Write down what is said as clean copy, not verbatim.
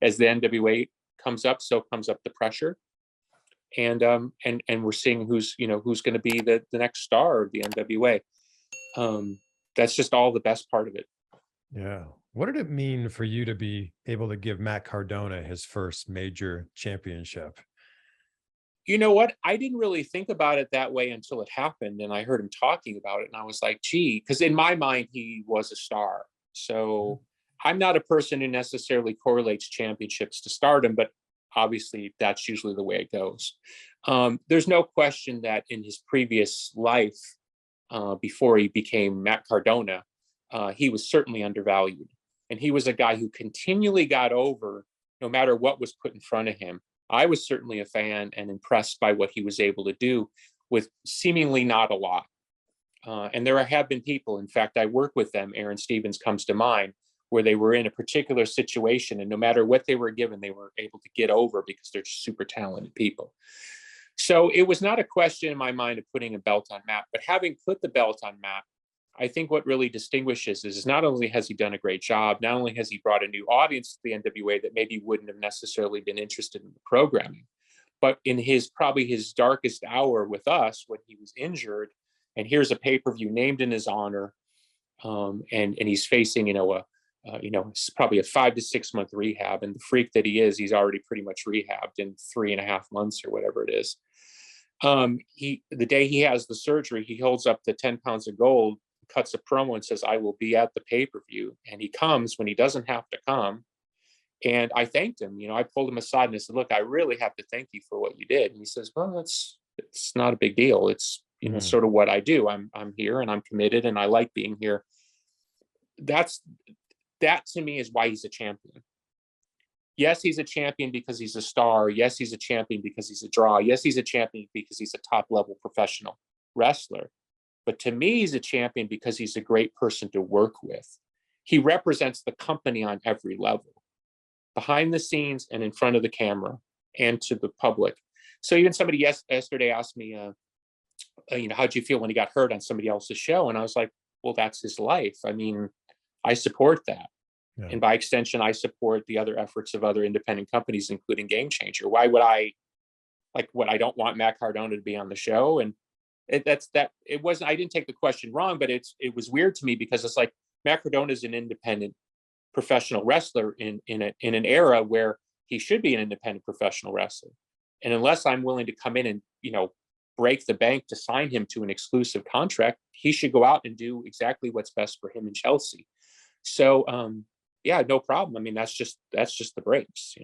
as the NWA comes up, so comes up the pressure. And we're seeing who's going to be the next star of the NWA. That's just all the best part of it. Yeah. What did it mean for you to be able to give Matt Cardona his first major championship? You know what? I didn't really think about it that way until it happened, and I heard him talking about it, and I was like, gee, because in my mind, he was a star. So I'm not a person who necessarily correlates championships to stardom, but obviously that's usually the way it goes. There's no question that in his previous life, before he became Matt Cardona, he was certainly undervalued. And he was a guy who continually got over no matter what was put in front of him. I was certainly a fan and impressed by what he was able to do with seemingly not a lot. And there have been people, in fact, I work with them, Aaron Stevens comes to mind, where they were in a particular situation and no matter what they were given, they were able to get over because they're super talented people. So it was not a question in my mind of putting a belt on Matt, but having put the belt on Matt, I think what really distinguishes is not only has he done a great job, not only has he brought a new audience to the NWA that maybe wouldn't have necessarily been interested in the programming, but in probably his darkest hour with us when he was injured, and here's a pay-per-view named in his honor, and he's facing it's probably a 5 to 6 month rehab, and the freak that he is, he's already pretty much rehabbed in 3.5 months or whatever it is. The day he has the surgery, he holds up the 10 pounds of gold, cuts a promo and says, I will be at the pay-per-view. And he comes when he doesn't have to come. And I thanked him. I pulled him aside and I said, look, I really have to thank you for what you did. And he says, well, it's not a big deal. It's, sort of what I do. I'm here and I'm committed and I like being here. That to me is why he's a champion. Yes, he's a champion because he's a star. Yes, he's a champion because he's a draw. Yes, he's a champion because he's a top-level professional wrestler. But to me, he's a champion because he's a great person to work with. He represents the company on every level, behind the scenes and in front of the camera and to the public. So even somebody yesterday asked me, how'd you feel when he got hurt on somebody else's show? And I was like, well, that's his life. I mean, I support that. Yeah. And by extension, I support the other efforts of other independent companies, including Game Changer. Why would I I don't want Matt Cardona to be on the show? And I didn't take the question wrong, but it was weird to me because it's like Matt Cardona is an independent professional wrestler in an era where he should be an independent professional wrestler. And unless I'm willing to come in and, break the bank to sign him to an exclusive contract, he should go out and do exactly what's best for him in Chelsea. So, yeah, no problem. I mean, that's just the breaks,